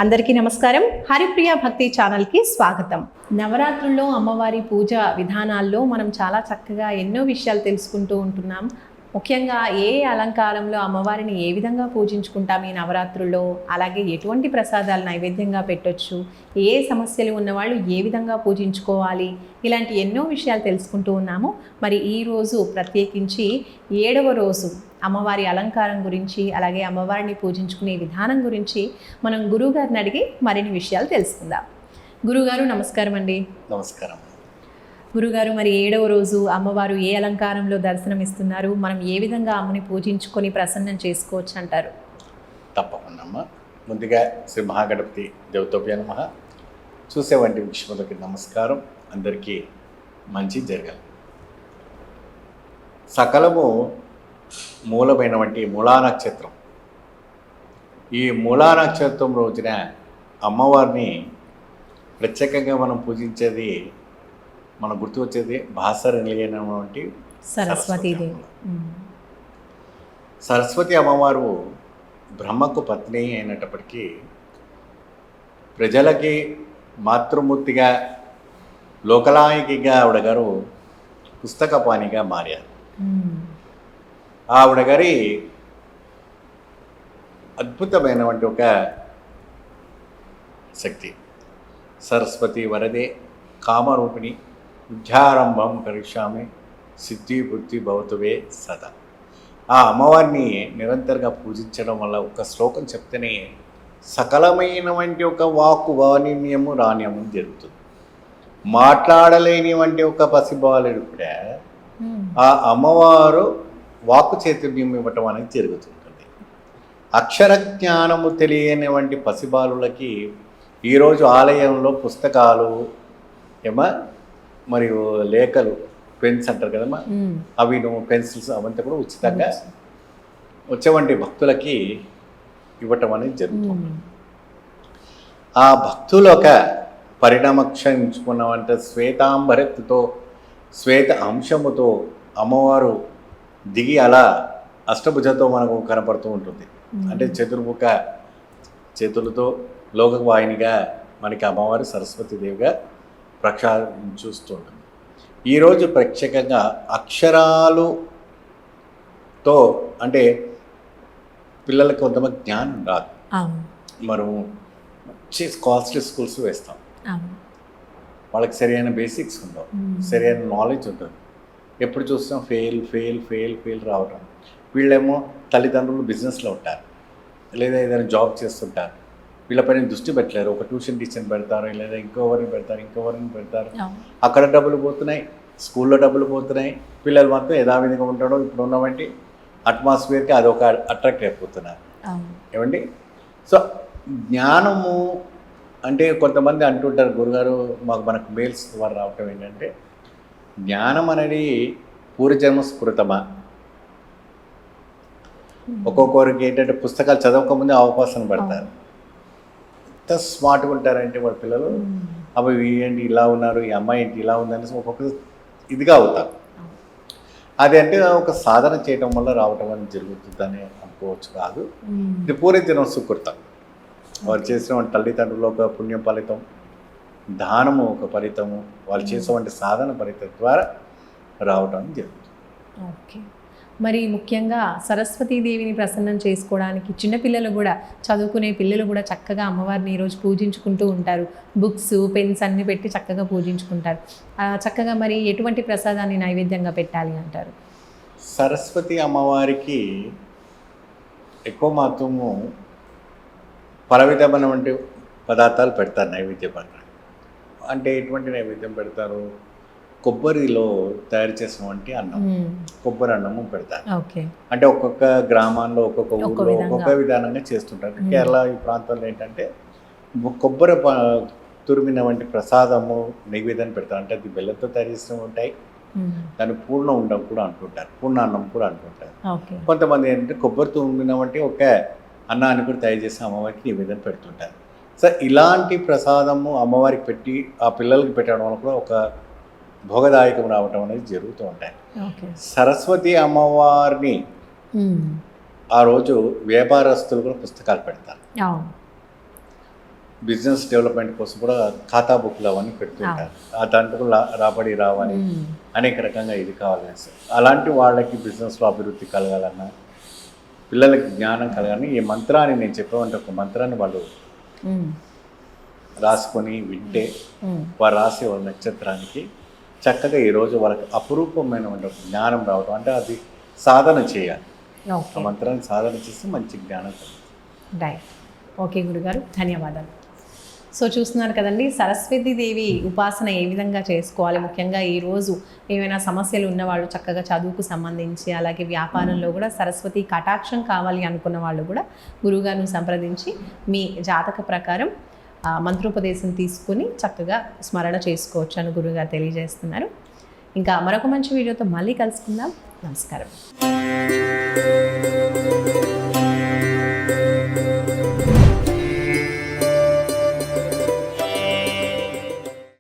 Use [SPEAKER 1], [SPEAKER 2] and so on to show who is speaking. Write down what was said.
[SPEAKER 1] అందరికీ నమస్కారం. హరిప్రియ భక్తి ఛానల్కి స్వాగతం. నవరాత్రుల్లో అమ్మవారి పూజ విధానాల్లో మనం చాలా చక్కగా ఎన్నో విషయాలు తెలుసుకుంటూ ఉంటున్నాం. ముఖ్యంగా ఏ అలంకారంలో అమ్మవారిని ఏ విధంగా పూజించుకుంటాం ఈ నవరాత్రుల్లో, అలాగే ఎటువంటి ప్రసాదాలు నైవేద్యంగా పెట్టొచ్చు, ఏ సమస్యలు ఉన్నవాళ్ళు ఏ విధంగా పూజించుకోవాలి, ఇలాంటి ఎన్నో విషయాలు తెలుసుకుంటూ ఉన్నాము. మరి ఈరోజు ప్రత్యేకించి 7వ రోజు అమ్మవారి అలంకారం గురించి, అలాగే అమ్మవారిని పూజించుకునే విధానం గురించి మనం గురువుగారిని అడిగి మరిన్ని విషయాలు తెలుసుకుందాం. గురుగారు నమస్కారం అండి.
[SPEAKER 2] నమస్కారం.
[SPEAKER 1] గురుగారు, మరి 7వ రోజు అమ్మవారు ఏ అలంకారంలో దర్శనం ఇస్తున్నారు, మనం ఏ విధంగా అమ్మని పూజించుకొని ప్రసన్నం చేసుకోవచ్చు అంటారు?
[SPEAKER 2] తప్పకుండా అమ్మ. ముందుగా శ్రీ మహాగణపతి దేవతోభ్య నమః. చూసేవంటి వీక్షకులకి నమస్కారం. అందరికీ మంచి జరగాలి. సకలము మూలమైనటువంటి మూలా నక్షత్రం. ఈ మూలా నక్షత్రం రోజున అమ్మవారిని ప్రత్యేకంగా మనం పూజించేది, మనకు గుర్తు వచ్చేది భాస్కర నిలయనటువంటి
[SPEAKER 1] సరస్వతీదేవి.
[SPEAKER 2] సరస్వతి అమ్మవారు బ్రహ్మకు పత్ని అయినప్పటికీ ప్రజలకి మాతృమూర్తిగా, లోకనాయకిగా ఆవిడ గారు పుస్తకపాణిగా మారారు. ఆవిడ గారి అద్భుతమైనటువంటి ఒక శక్తి. సరస్వతి వరదే కామరూపిణి విద్యారంభం కరిష్యామి సిద్ధి బుద్ధి భవతువే సదా. ఆ అమ్మవారిని నిరంతరంగా పూజించడం వల్ల ఒక శ్లోకం చెప్తేనే సకలమైనటువంటి ఒక వాక్కు వాణిన్యము రాణ్యము జరుగుతుంది. మాట్లాడలేని వంటి ఒక పసిబాలుడు కూడా ఆ అమ్మవారు వాక్కు చైతన్యం ఇవ్వటం అనేది జరుగుతుంటుంది. అక్షర జ్ఞానము తెలియని వంటి పసిబాలులకి ఈరోజు ఆలయంలో పుస్తకాలు మరియు లేఖలు, పెన్స్ అంటారు కదమ్మా, అవి పెన్సిల్స్ అవంతా కూడా ఉచితంగా వచ్చేవంటి భక్తులకి ఇవ్వటం అనేది జరుగుతుంది. ఆ భక్తుల ఒక పరిణామక్షించుకున్నవంటే శ్వేతాంబరత్తుతో, శ్వేత అంశముతో అమ్మవారు దిగి అలా అష్టభుజతో మనకు కనపడుతూ ఉంటుంది. అంటే చతుర్ముఖ చేతులతో లోకవాహినిగా మనకి అమ్మవారు సరస్వతీదేవిగా చూస్తుంటుంది. ఈరోజు ప్రత్యేకంగా అక్షరాలుతో, అంటే పిల్లలకి కొంతమంది జ్ఞానం రాదు. మనం మంచి కాస్ట్లీ స్కూల్స్ వేస్తాం, వాళ్ళకి సరైన బేసిక్స్ ఉండవు, సరైన నాలెడ్జ్ ఉంటుంది. ఎప్పుడు చూస్తాం ఫెయిల్ ఫెయిల్ ఫెయిల్ ఫెయిల్ రావడం. వీళ్ళేమో తల్లిదండ్రులు బిజినెస్లో ఉంటారు, లేదా ఏదైనా జాబ్ చేస్తుంటారు, వీళ్ళపైన దృష్టి పెట్టలేరు. ఒక ట్యూషన్ టీచర్ని పెడతారు, లేదా ఇంకోవరిని పెడతారు. అక్కడ డబ్బులు పోతున్నాయి, స్కూల్లో డబ్బులు పోతున్నాయి. పిల్లలు మాత్రం యథావిధిగా ఉంటాడో ఇప్పుడు ఉన్నవంటి అట్మాస్ఫియర్కి అదొక అట్రాక్ట్ అయిపోతున్నారు. ఏమండి? సో జ్ఞానము అంటే కొంతమంది అంటుంటారు, గురుగారు మనకు మెయిల్స్ ద్వారా రావటం ఏంటంటే, జ్ఞానం అనేది పూర్వజన్మ స్మృతమా? ఒక్కొక్కరికి ఏంటంటే పుస్తకాలు చదవకముందే అవకాశం పడతారు. ఎంత స్మార్ట్గా ఉంటారంటే వాళ్ళ పిల్లలు, అవి ఏంటి ఇలా ఉన్నారు, ఈ అమ్మాయి ఏంటి ఇలా ఉందనేసి ఒక్కొక్క ఇదిగా అవుతారు. అది అంటే ఒక సాధన చేయటం వల్ల రావటం అనేది జరుగుతుందని అనుకోవచ్చు కాదు. ఇది పూర్వజన్మ సుకృతం. వారు చేసిన తల్లిదండ్రులు ఒక పుణ్యం ఫలితం, దానము ఒక ఫలితము, వాళ్ళు చేసేటువంటి సాధన ఫలితం ద్వారా రావటం జరుగుతుంది.
[SPEAKER 1] ఓకే. మరి ముఖ్యంగా సరస్వతీదేవిని ప్రసన్నం చేసుకోవడానికి చిన్నపిల్లలు కూడా, చదువుకునే పిల్లలు కూడా చక్కగా అమ్మవారిని ఈరోజు పూజించుకుంటూ ఉంటారు. బుక్స్, పెన్స్ అన్నీ పెట్టి చక్కగా పూజించుకుంటారు. చక్కగా మరి ఎటువంటి ప్రసాదాన్ని నైవేద్యంగా పెట్టాలి అంటారు?
[SPEAKER 2] సరస్వతి అమ్మవారికి ఎక్కువ మాత్రము పల విధమైనటువంటి పదార్థాలు పెడతారు నైవేద్య పక్కన. అంటే ఎటువంటి నైవేద్యం పెడతారు? కొబ్బరిలో తయారు చేసినటువంటి అన్నం, కొబ్బరి అన్నము పెడతారు. అంటే ఒక్కొక్క గ్రామాల్లో ఒక్కొక్క ఊళ్ళో ఒక్కొక్క విధానంగా చేస్తుంటారు. కేరళ ఈ ప్రాంతాల్లో ఏంటంటే కొబ్బరి తురిమిన వంటి ప్రసాదము నైవేద్యం పెడతారు. అంటే అది బెల్లంతో తయారు చేసినవి ఉంటాయి, దాన్ని పూర్ణ ఉండం కూడా అంటుంటారు, పూర్ణ అన్నం కూడా అంటుంటారు. కొంతమంది ఏంటంటే కొబ్బరి తురిమిన వంటి ఒక అన్నాన్ని కూడా తయారు చేసి అమ్మవారికి నివేదన పెడుతుంటారు. సో ఇలాంటి ప్రసాదము అమ్మవారికి పెట్టి ఆ పిల్లలకి పెట్టడం వల్ల కూడా ఒక భోగదాయకం రావటం అనేది జరుగుతూ ఉంటాయి. సరస్వతి అమ్మవారిని ఆ రోజు వ్యాపారస్తులు కూడా పుస్తకాలు పెడతారు. బిజినెస్ డెవలప్మెంట్ కోసం కూడా ఖాతా బుక్లు అవన్నీ పెడుతుంటారు. దాంట్లో రాబడి రావాలి, అనేక రకంగా ఇది కావాలని సార్. అలాంటి వాళ్ళకి బిజినెస్లో అభివృద్ధి కలగాలన్నా, పిల్లలకి జ్ఞానం కలగాలని ఈ మంత్రాన్ని నేను చెప్పేవంటే ఒక మంత్రాన్ని వాళ్ళు రాసుకొని వింటే వారు రాసే వాళ్ళ నక్షత్రానికి చక్కగా ఈరోజు వాళ్ళకి అపురూపమైన జ్ఞానం రావడం, అంటే అది సాధన చేయాలి. ఆ మంత్రాన్ని సాధన చేసి మంచి జ్ఞానం కలుగుతుంది.
[SPEAKER 1] రైట్. ఓకే గురుగారు, ధన్యవాదాలు. సో చూస్తున్నారు కదండి, సరస్వతీదేవి ఉపాసన ఏ విధంగా చేసుకోవాలి, ముఖ్యంగా ఈరోజు ఏమైనా సమస్యలు ఉన్నవాళ్ళు చక్కగా చదువుకు సంబంధించి, అలాగే వ్యాపారంలో కూడా సరస్వతి కటాక్షం కావాలి అనుకున్న వాళ్ళు కూడా గురువుగారిని సంప్రదించి మీ జాతక ప్రకారం మంత్రోపదేశం తీసుకుని చక్కగా స్మరణ చేసుకోవచ్చు అని గురువుగారు తెలియజేస్తున్నారు. ఇంకా మరొక మంచి వీడియోతో మళ్ళీ కలుసుకుందాం. నమస్కారం.